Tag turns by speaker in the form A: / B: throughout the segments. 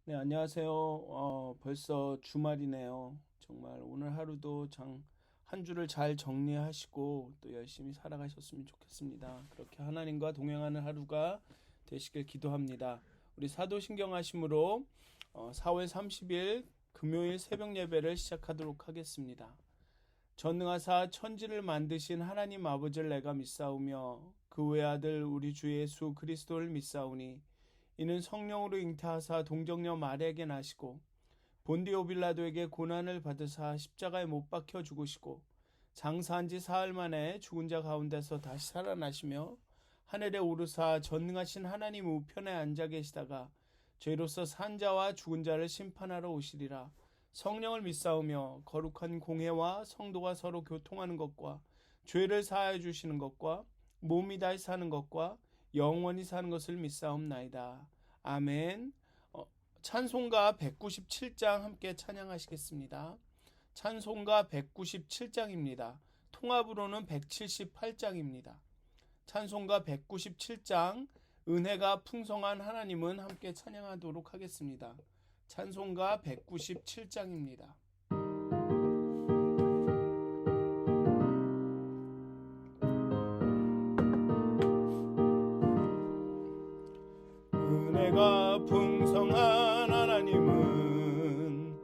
A: 네, 안녕하세요. 벌써 주말이네요. 정말 오늘 하루도 한 주를 잘 정리하시고 또 열심히 살아가셨으면 좋겠습니다. 그렇게 하나님과 동행하는 하루가 되시길 기도합니다. 우리 사도신경 하심으로 4월 30일 금요일 새벽 예배를 시작하도록 하겠습니다. 전능하사 천지를 만드신 하나님 아버지를 내가 믿사오며 그 외아들 우리 주 예수 그리스도를 믿사오니 이는 성령으로 잉태하사 동정녀 마리아에게 나시고 본디오 빌라도에게 고난을 받으사 십자가에 못 박혀 죽으시고 장사한 지 사흘 만에 죽은 자 가운데서 다시 살아나시며 하늘에 오르사 전능하신 하나님 우편에 앉아 계시다가 저희로서 산 자와 죽은 자를 심판하러 오시리라. 성령을 믿사오며 거룩한 공회와 성도가 서로 교통하는 것과 죄를 사하여 주시는 것과 몸이 다시 사는 것과 영원히 사는 것을 믿사옵나이다. 아멘. 찬송가 197장 함께 찬양하시겠습니다. 찬송가 197장입니다. 통합으로는 178장입니다. 찬송가 197장 은혜가 풍성한 하나님은 함께 찬양하도록 하겠습니다. 찬송가 197장입니다. 은혜가 풍성한 하나님은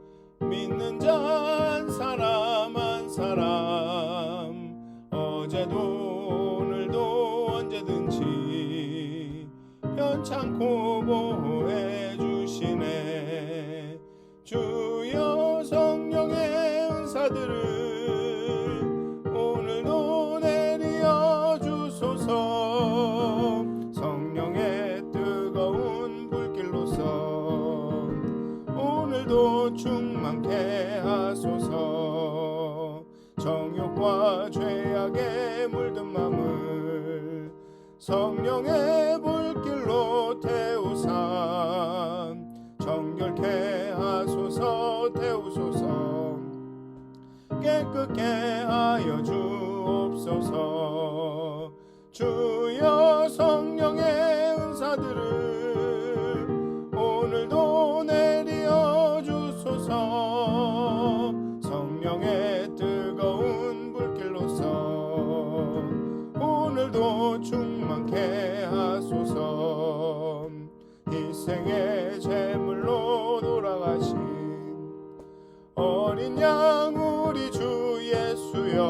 A: 믿는 자 한 사람 한 사람 어제도 오늘도 언제든지 편찮고 보호해 주시네. 주여 성령의 은사들을 오늘도 내려 주소서. 성령의 뜨거운 불길로서 오늘도 충만케 하소서. 정욕과 죄악에 물든 맘을 성령의 불길로 태우사 정결케 하소서. 태우소서. 깨끗게 하여 주옵소서. 주여 성령의 은사들을 오늘도 내려 주소서. 성령의 뜨거운 불길로서 오늘도 충만케 하소서. 희생의 제물로 돌아가신 어린 양 우리 주 예수여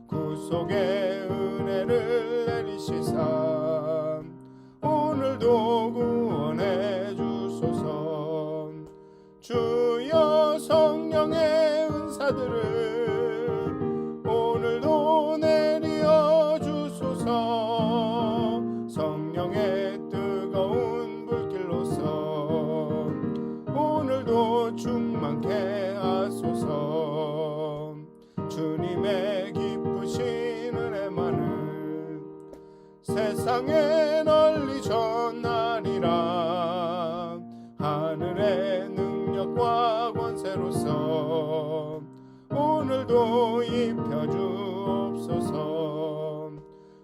A: 구속의 은혜를 내리시사 오늘도 구원해 주소서. 주여 성령의 은사들을 오늘도 내려 주소서. 성령의 뜨거운 불길로서 오늘도 충만케 하소서. 주님의 기쁘신 은혜만을 세상에 널리 전하리라. 하늘의 능력과 권세로서 오늘도 입혀주옵소서.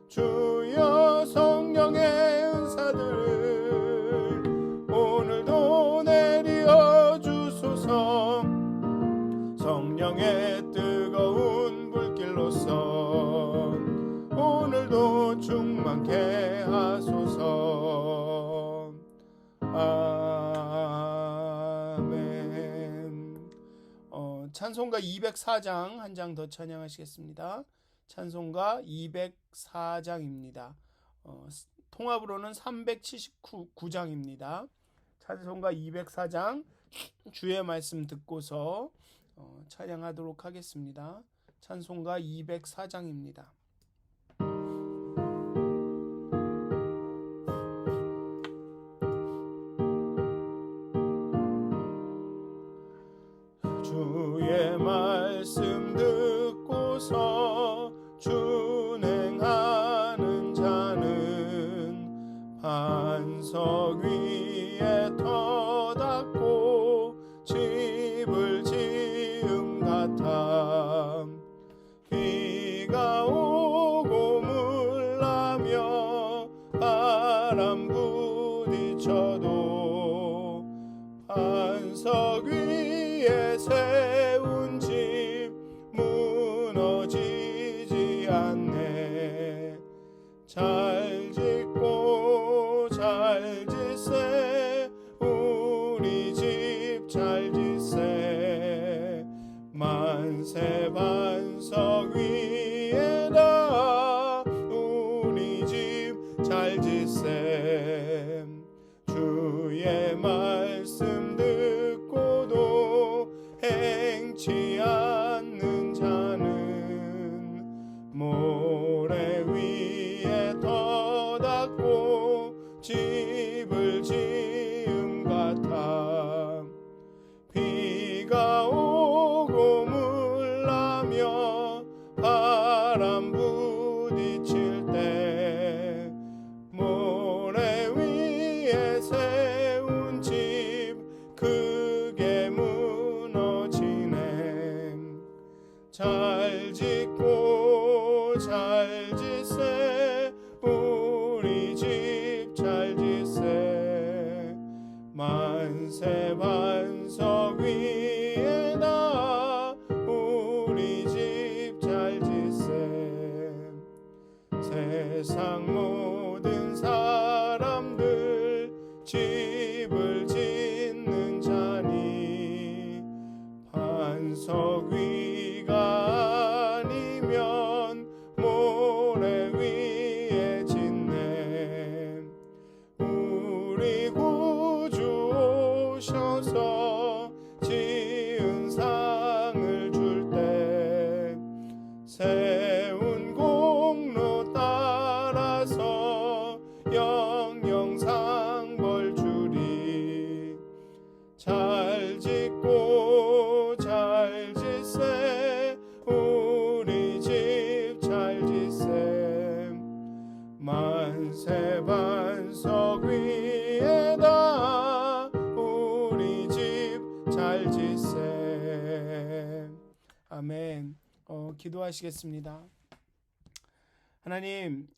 A: 주여 성령의 은사들을 오늘도 내려 주소서. 성령의 뜨거운 불길로서 오늘도 충만케 하소서. 아멘. 찬송가 204장 한 장 더 찬양하시겠습니다. 찬송가 204장입니다. 통합으로는 379장입니다. 찬송가 204장 주의 말씀 듣고서 찬양하도록 하겠습니다. 찬송가 204장입니다. 주의 말씀 듣고서 준행하는 자는 반석 위에 터닫고 집을 지음 같아. 비가 오고 물나며 바람 부딪혀도 반석 위에 세운 집 무너지지 않네. 잘 짓고 잘 짓세 우리 집 잘 짓세. 만세 반석 위에다 우리 집 잘 짓세. 주의 말씀 듣고도 행치 않는 자는 모래 위에 터닫고 집을 지은 같아. 비가 오고 물나며 바람 부딪힐 때 모래 위에 세운 집 크게 무너지네. 잘 짓고 잘 짓세 우리 집 잘 짓세. 만세 반석 위에다 우리 집 잘 짓세. 세상 모든 사람들 집을 짓는 자니 반석 위가 아니면 모래 위에 짓네. 우리 구주 오셔서 지은 상을 줄 때 세운 공로 따라서 영영상 벌 주리. 잘 짓고 잘 짓세 우리 집 잘 짓세. 만세 반석 위에다 우리 집 잘 짓세. 아멘. 기도하시겠습니다. 하나님,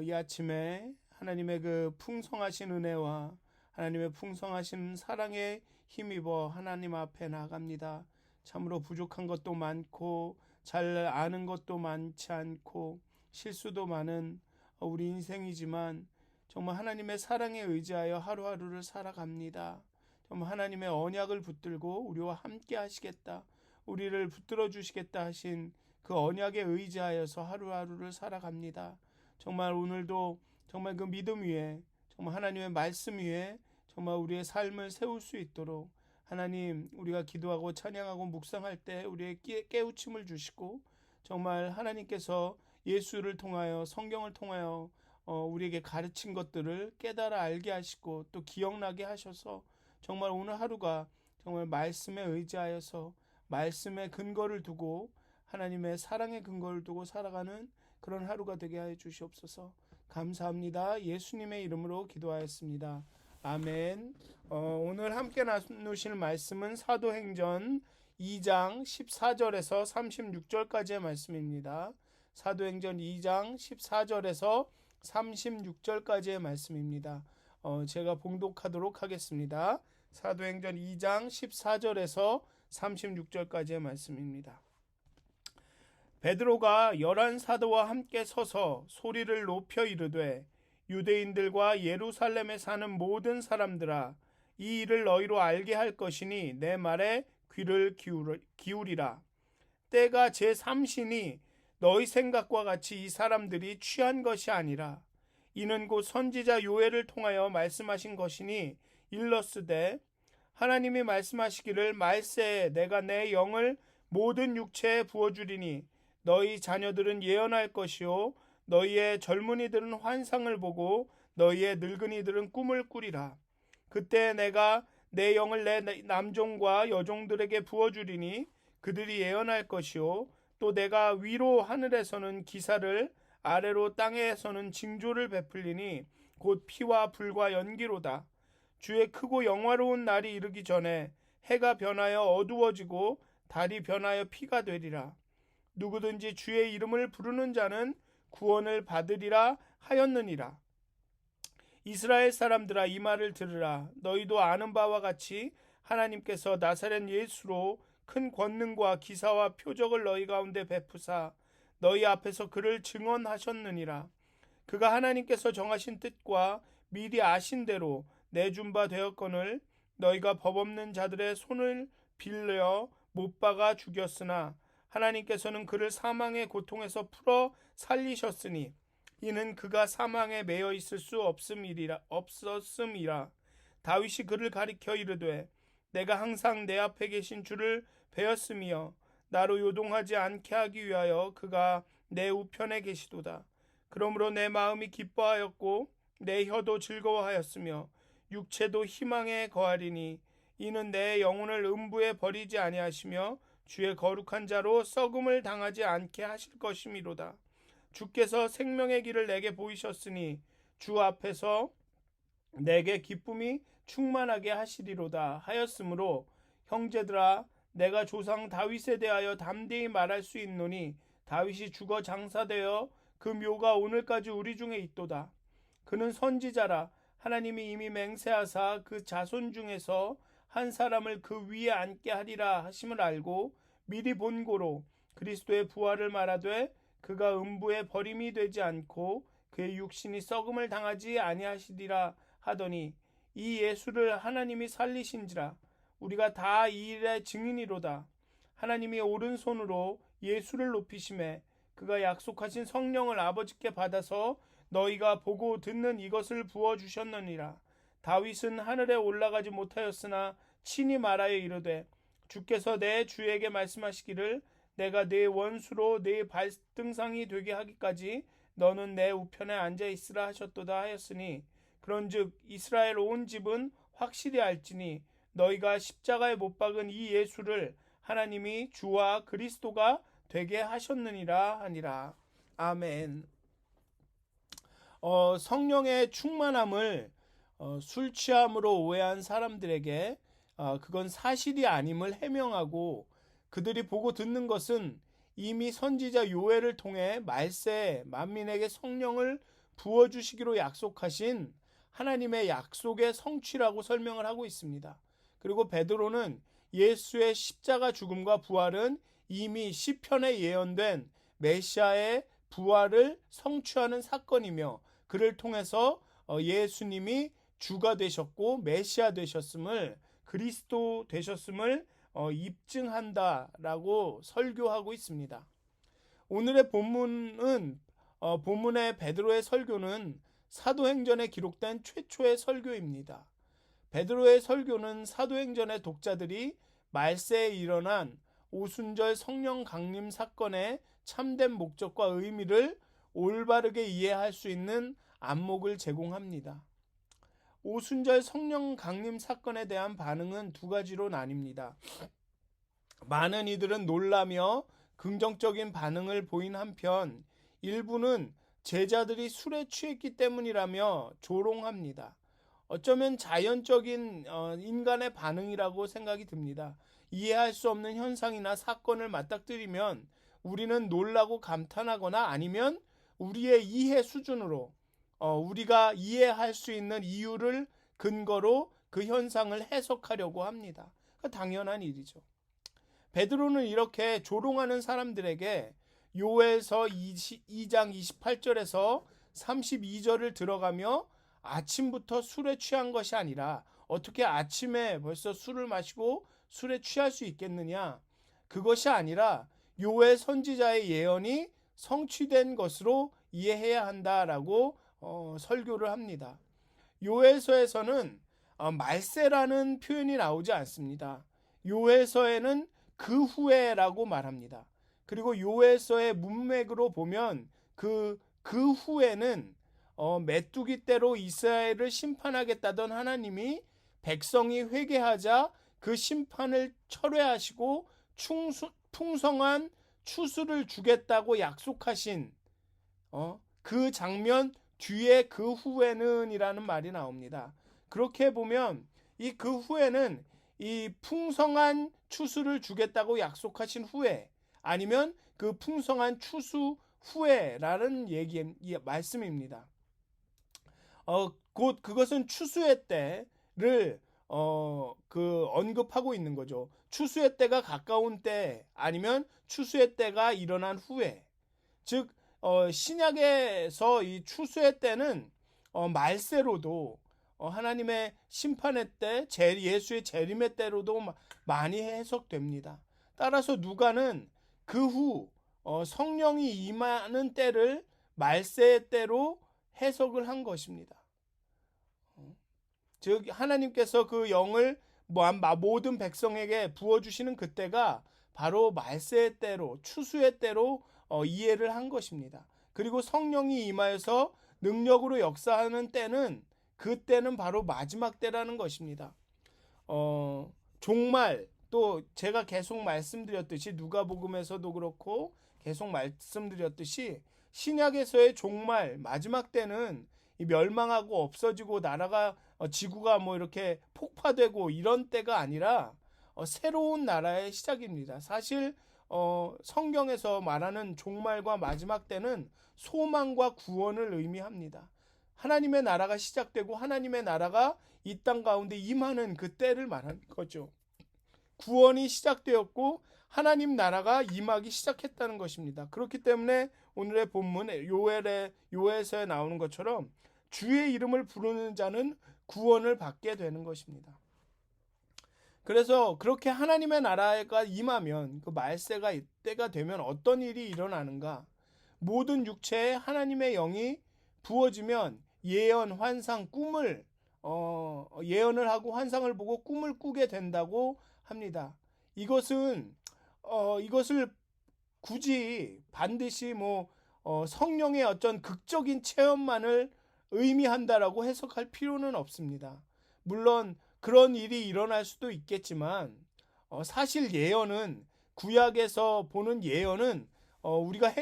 A: 이 아침에 하나님의 그 풍성하신 은혜와 하나님의 풍성하신 사랑에 힘입어 하나님 앞에 나갑니다. 참으로 부족한 것도 많고 잘 아는 것도 많지 않고 실수도 많은 우리 인생이지만 정말 하나님의 사랑에 의지하여 하루하루를 살아갑니다. 정말 하나님의 언약을 붙들고 우리와 함께 하시겠다, 우리를 붙들어 주시겠다 하신 그 언약에 의지하여서 하루하루를 살아갑니다. 정말 오늘도 정말 그 믿음 위에, 정말 하나님의 말씀 위에 정말 우리의 삶을 세울 수 있도록 하나님, 우리가 기도하고 찬양하고 묵상할 때 우리의 깨우침을 주시고 정말 하나님께서 예수를 통하여, 성경을 통하여 우리에게 가르친 것들을 깨달아 알게 하시고 또 기억나게 하셔서 정말 오늘 하루가 정말 말씀에 의지하여서 말씀의 근거를 두고 하나님의 사랑의 근거를 두고 살아가는 그런 하루가 되게 하여 주시옵소서. 감사합니다. 예수님의 이름으로 기도하였습니다. 아멘. 오늘 함께 나누실 말씀은 사도행전 2장 14절에서 36절까지의 말씀입니다. 사도행전 2장 14절에서 36절까지의 말씀입니다. 제가 봉독하도록 하겠습니다. 사도행전 2장 14절에서 36절까지의 말씀입니다. 베드로가 11 사도와 함께 서서 소리를 높여 이르되 유대인들과 예루살렘에 사는 모든 사람들아, 이 일을 너희로 알게 할 것이니 내 말에 귀를 기울이라. 때가 제3시니 너희 생각과 같이 이 사람들이 취한 것이 아니라 이는 곧 선지자 요엘을 통하여 말씀하신 것이니 일렀으되 하나님이 말씀하시기를 말세에 내가 내 영을 모든 육체에 부어주리니 너희 자녀들은 예언할 것이요 너희의 젊은이들은 환상을 보고 너희의 늙은이들은 꿈을 꾸리라. 그때 내가 내 영을 내 남종과 여종들에게 부어주리니 그들이 예언할 것이요 또 내가 위로 하늘에서는 기사를 아래로 땅에서는 징조를 베풀리니 곧 피와 불과 연기로다. 주의 크고 영화로운 날이 이르기 전에 해가 변하여 어두워지고 달이 변하여 피가 되리라. 누구든지 주의 이름을 부르는 자는 구원을 받으리라 하였느니라. 이스라엘 사람들아, 이 말을 들으라. 너희도 아는 바와 같이 하나님께서 나사렛 예수로 큰 권능과 기사와 표적을 너희 가운데 베푸사 너희 앞에서 그를 증언하셨느니라. 그가 하나님께서 정하신 뜻과 미리 아신 대로 내준 바 되었거늘 너희가 법 없는 자들의 손을 빌려 못 박아 죽였으나 하나님께서는 그를 사망의 고통에서 풀어 살리셨으니 이는 그가 사망에 매여 있을 수 없었음이라. 다윗이 그를 가리켜 이르되 내가 항상 내 앞에 계신 주를 배웠으며 나로 요동하지 않게 하기 위하여 그가 내 우편에 계시도다. 그러므로 내 마음이 기뻐하였고 내 혀도 즐거워하였으며 육체도 희망에 거하리니 이는 내 영혼을 음부에 버리지 아니하시며 주의 거룩한 자로 썩음을 당하지 않게 하실 것이미로다. 주께서 생명의 길을 내게 보이셨으니 주 앞에서 내게 기쁨이 충만하게 하시리로다 하였으므로 형제들아 내가 조상 다윗에 대하여 담대히 말할 수 있노니 다윗이 죽어 장사되어 그 묘가 오늘까지 우리 중에 있도다. 그는 선지자라 하나님이 이미 맹세하사 그 자손 중에서 한 사람을 그 위에 앉게 하리라 하심을 알고 미리 본고로 그리스도의 부활을 말하되 그가 음부에 버림이 되지 않고 그의 육신이 썩음을 당하지 아니하시리라 하더니 이 예수를 하나님이 살리신지라. 우리가 다 이 일의 증인이로다. 하나님이 오른손으로 예수를 높이심에 그가 약속하신 성령을 아버지께 받아서 너희가 보고 듣는 이것을 부어주셨느니라. 다윗은 하늘에 올라가지 못하였으나 친히 말하여 이르되 주께서 내 주에게 말씀하시기를 내가 네 원수로 네 발등상이 되게 하기까지 너는 내 우편에 앉아 있으라 하셨도다 하였으니 그런즉 이스라엘 온 집은 확실히 알지니 너희가 십자가에 못 박은 이 예수를 하나님이 주와 그리스도가 되게 하셨느니라 하니라. 아멘. 성령의 충만함을 술 취함으로 오해한 사람들에게 그건 사실이 아님을 해명하고 그들이 보고 듣는 것은 이미 선지자 요엘을 통해 말세에 만민에게 성령을 부어주시기로 약속하신 하나님의 약속의 성취라고 설명을 하고 있습니다. 그리고 베드로는 예수의 십자가 죽음과 부활은 이미 시편에 예언된 메시아의 부활을 성취하는 사건이며 그를 통해서 예수님이 주가 되셨고 메시아 되셨음을 그리스도 되셨음을 입증한다라고 설교하고 있습니다. 오늘의 본문의 베드로의 설교는 사도행전에 기록된 최초의 설교입니다. 베드로의 설교는 사도행전의 독자들이 말세에 일어난 오순절 성령 강림 사건의 참된 목적과 의미를 올바르게 이해할 수 있는 안목을 제공합니다. 오순절 성령 강림 사건에 대한 반응은 두 가지로 나뉩니다. 많은 이들은 놀라며 긍정적인 반응을 보인 한편 일부는 제자들이 술에 취했기 때문이라며 조롱합니다. 어쩌면 자연적인 인간의 반응이라고 생각이 듭니다. 이해할 수 없는 현상이나 사건을 맞닥뜨리면 우리는 놀라고 감탄하거나 아니면 우리의 이해 수준으로 우리가 이해할 수 있는 이유를 근거로 그 현상을 해석하려고 합니다. 당연한 일이죠. 베드로는 이렇게 조롱하는 사람들에게 요엘서 2장 28절에서 32절을 들어가며 아침부터 술에 취한 것이 아니라 어떻게 아침에 벌써 술을 마시고 술에 취할 수 있겠느냐? 그것이 아니라 요엘 선지자의 예언이 성취된 것으로 이해해야 한다라고 설교를 합니다. 요엘서에서는 말세라는 표현이 나오지 않습니다. 요엘서에는 그 후에라고 말합니다. 그리고 요엘서의 문맥으로 보면 그 후에는 메뚜기 떼로 이스라엘을 심판하겠다던 하나님이 백성이 회개하자 그 심판을 철회하시고 풍성한 추수를 주겠다고 약속하신 그 장면 뒤에 그 후에는 이라는 말이 나옵니다. 그렇게 보면 이 그 후에는 이 풍성한 추수를 주겠다고 약속하신 후에 아니면 그 풍성한 추수 후에라는 말씀입니다. 곧 그것은 추수의 때를 언급하고 있는 거죠. 추수의 때가 가까운 때 아니면 추수의 때가 일어난 후에, 즉 신약에서 이 추수의 때는 말세로도 하나님의 심판의 때, 예수의 재림의 때로도 많이 해석됩니다. 따라서 누가는 그 후 성령이 임하는 때를 말세의 때로 해석을 한 것입니다. 즉 하나님께서 그 영을 모든 백성에게 부어주시는 그때가 바로 말세의 때로, 추수의 때로 이해를 한 것입니다. 그리고 성령이 임하여서 능력으로 역사하는 때는, 그때는 바로 마지막 때라는 것입니다. 종말, 또 제가 계속 말씀드렸듯이 누가복음에서도 그렇고 계속 말씀드렸듯이 신약에서의 종말, 마지막 때는 멸망하고 없어지고 나라가 지구가 이렇게 폭파되고 이런 때가 아니라 새로운 나라의 시작입니다. 사실 성경에서 말하는 종말과 마지막 때는 소망과 구원을 의미합니다. 하나님의 나라가 시작되고 하나님의 나라가 이 땅 가운데 임하는 그 때를 말하는 거죠. 구원이 시작되었고 하나님 나라가 임하기 시작했다는 것입니다. 그렇기 때문에 오늘의 본문 요엘서에 나오는 것처럼 주의 이름을 부르는 자는 구원을 받게 되는 것입니다. 그래서 그렇게 하나님의 나라가 임하면, 그 말세가 때가 되면 어떤 일이 일어나는가? 모든 육체에 하나님의 영이 부어지면 예언, 환상, 꿈을 예언을 하고 환상을 보고 꿈을 꾸게 된다고 합니다. 이것을 굳이 반드시 성령의 어떤 극적인 체험만을 의미한다라고 해석할 필요는 없습니다. 물론 그런 일이 일어날 수도 있겠지만 사실 예언은, 구약에서 보는 예언은 우리가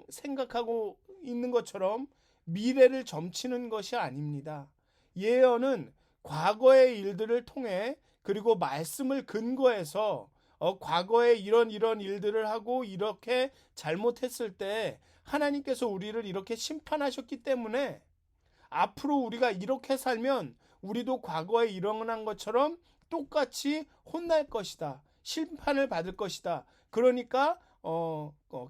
A: 생각하고 있는 것처럼 미래를 점치는 것이 아닙니다. 예언은 과거의 일들을 통해, 그리고 말씀을 근거해서 과거에 이런 일들을 하고 이렇게 잘못했을 때 하나님께서 우리를 이렇게 심판하셨기 때문에 앞으로 우리가 이렇게 살면 우리도 과거에 일어난 것처럼 똑같이 혼날 것이다, 심판을 받을 것이다, 그러니까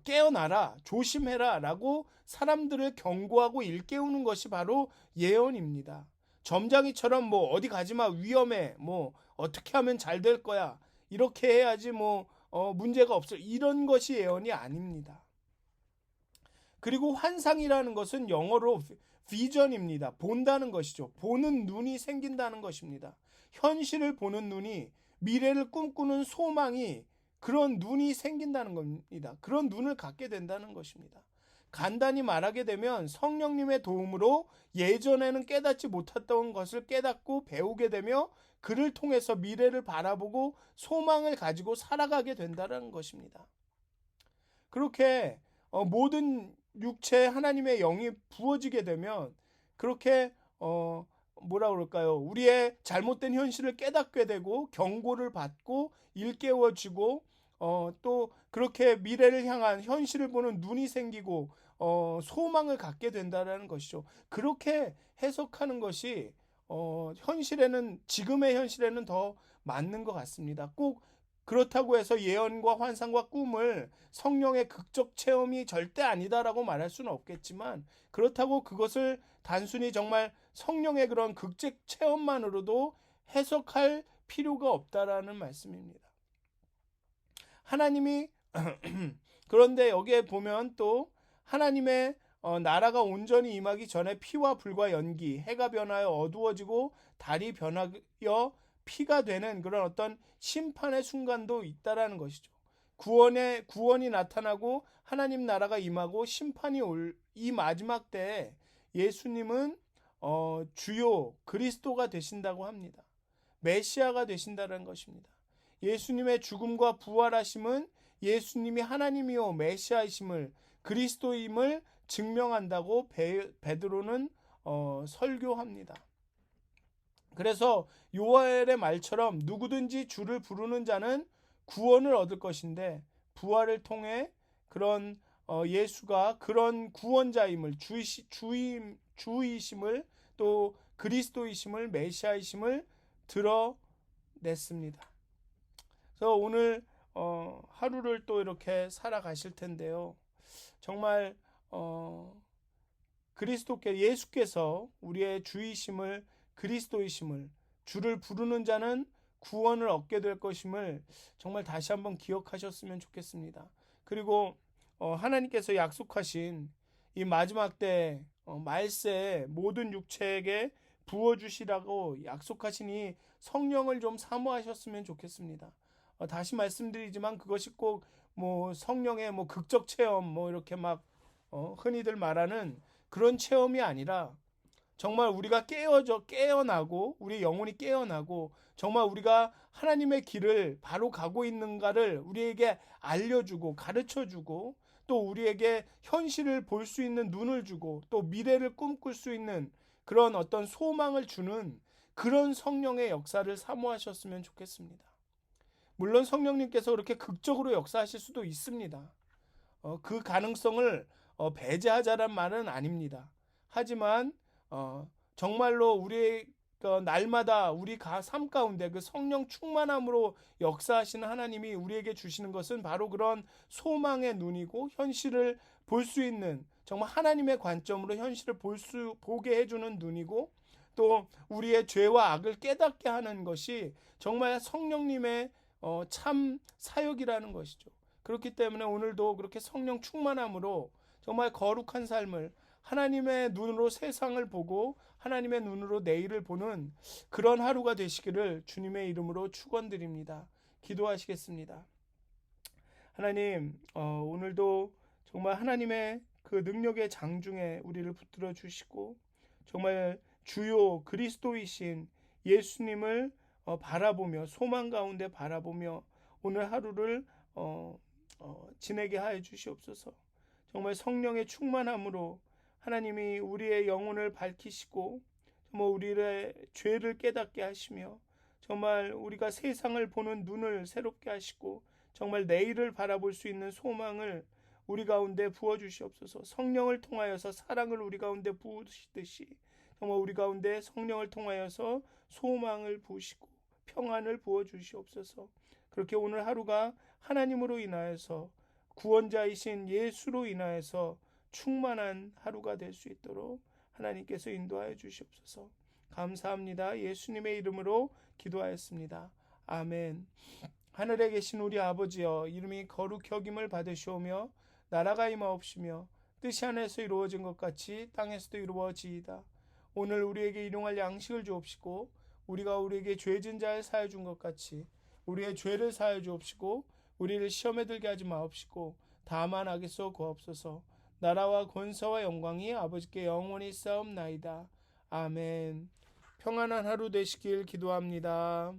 A: 깨어나라, 조심해라 라고 사람들을 경고하고 일깨우는 것이 바로 예언입니다. 점장이처럼 어디 가지마, 위험해, 어떻게 하면 잘 될 거야, 이렇게 해야지 문제가 없어, 이런 것이 예언이 아닙니다. 그리고 환상이라는 것은 영어로 비전입니다. 본다는 것이죠. 보는 눈이 생긴다는 것입니다. 현실을 보는 눈이, 미래를 꿈꾸는 소망이, 그런 눈이 생긴다는 겁니다. 그런 눈을 갖게 된다는 것입니다. 간단히 말하게 되면 성령님의 도움으로 예전에는 깨닫지 못했던 것을 깨닫고 배우게 되며 그를 통해서 미래를 바라보고 소망을 가지고 살아가게 된다는 것입니다. 그렇게 모든 육체에 하나님의 영이 부어지게 되면 그렇게 우리의 잘못된 현실을 깨닫게 되고 경고를 받고 일깨워지고 또 그렇게 미래를 향한 현실을 보는 눈이 생기고 소망을 갖게 된다는 것이죠. 그렇게 해석하는 것이 지금의 현실에는 더 맞는 것 같습니다. 꼭 그렇다고 해서 예언과 환상과 꿈을 성령의 극적 체험이 절대 아니다라고 말할 수는 없겠지만, 그렇다고 그것을 단순히 정말 성령의 그런 극적 체험만으로도 해석할 필요가 없다라는 말씀입니다. 하나님이 그런데 여기에 보면 또 하나님의 나라가 온전히 임하기 전에 피와 불과 연기, 해가 변하여 어두워지고 달이 변하여 피가 되는 그런 어떤 심판의 순간도 있다라는 것이죠. 구원이 나타나고 하나님 나라가 임하고 심판이 올 이 마지막 때에 예수님은 주요 그리스도가 되신다고 합니다. 메시아가 되신다는 것입니다. 예수님의 죽음과 부활하심은 예수님이 하나님이요 메시아이심을, 그리스도임을 증명한다고 베드로는 설교합니다. 그래서 요엘의 말처럼 누구든지 주를 부르는 자는 구원을 얻을 것인데, 부활을 통해 그런 예수가 그런 구원자임을, 주이심을, 또 그리스도이심을, 메시아이심을 냈습니다. 그래서 오늘 하루를 또 이렇게 살아가실 텐데요. 정말 그리스도께 예수께서 우리의 주이심을 그리스도이심을 주를 부르는 자는 구원을 얻게 될 것임을 정말 다시 한번 기억하셨으면 좋겠습니다. 그리고 하나님께서 약속하신 이 마지막 때 말세 모든 육체에게 부어주시라고 약속하신 이 성령을 좀 사모하셨으면 좋겠습니다. 다시 말씀드리지만 그것이 꼭 뭐 성령의 뭐 극적 체험 뭐 이렇게 막 흔히들 말하는 그런 체험이 아니라 정말 우리가 깨어나고 우리 영혼이 깨어나고 정말 우리가 하나님의 길을 바로 가고 있는가를 우리에게 알려주고 가르쳐주고 또 우리에게 현실을 볼 수 있는 눈을 주고 또 미래를 꿈꿀 수 있는 그런 어떤 소망을 주는 그런 성령의 역사를 사모하셨으면 좋겠습니다. 물론 성령님께서 그렇게 극적으로 역사하실 수도 있습니다. 그 가능성을 배제하자란 말은 아닙니다. 하지만 정말로 우리의 날마다 우리 삶 가운데 그 성령 충만함으로 역사하시는 하나님이 우리에게 주시는 것은 바로 그런 소망의 눈이고 현실을 볼 수 있는 정말 하나님의 관점으로 현실을 보게 해주는 눈이고 또 우리의 죄와 악을 깨닫게 하는 것이 정말 성령님의 참 사역이라는 것이죠. 그렇기 때문에 오늘도 그렇게 성령 충만함으로 정말 거룩한 삶을 하나님의 눈으로 세상을 보고 하나님의 눈으로 내일을 보는 그런 하루가 되시기를 주님의 이름으로 축원드립니다. 기도하시겠습니다. 하나님, 오늘도 정말 하나님의 그 능력의 장중에 우리를 붙들어 주시고 정말 주요 그리스도이신 예수님을 바라보며 소망 가운데 바라보며 오늘 하루를 지내게 하여 주시옵소서. 정말 성령의 충만함으로 하나님이 우리의 영혼을 밝히시고 정말 우리의 죄를 깨닫게 하시며 정말 우리가 세상을 보는 눈을 새롭게 하시고 정말 내일을 바라볼 수 있는 소망을 우리 가운데 부어주시옵소서. 성령을 통하여서 사랑을 우리 가운데 부으시듯이 정말 우리 가운데 성령을 통하여서 소망을 부으시고 평안을 부어주시옵소서. 그렇게 오늘 하루가 하나님으로 인하여서 구원자이신 예수로 인하여서 충만한 하루가 될 수 있도록 하나님께서 인도하여 주시옵소서. 감사합니다. 예수님의 이름으로 기도하였습니다. 아멘. 하늘에 계신 우리 아버지여, 이름이 거룩히 여김을 받으시오며 나라가 임하옵시며 뜻이 하늘에서 이루어진 것 같이 땅에서도 이루어지이다. 오늘 우리에게 일용할 양식을 주옵시고 우리가 우리에게 죄진 자를 사하여 준 것 같이 우리의 죄를 사하여 주옵시고 우리를 시험에 들게 하지 마옵시고 다만 악에서 구하옵소서. 나라와 권세와 영광이 아버지께 영원히 있사옵나이다. 아멘. 평안한 하루 되시길 기도합니다.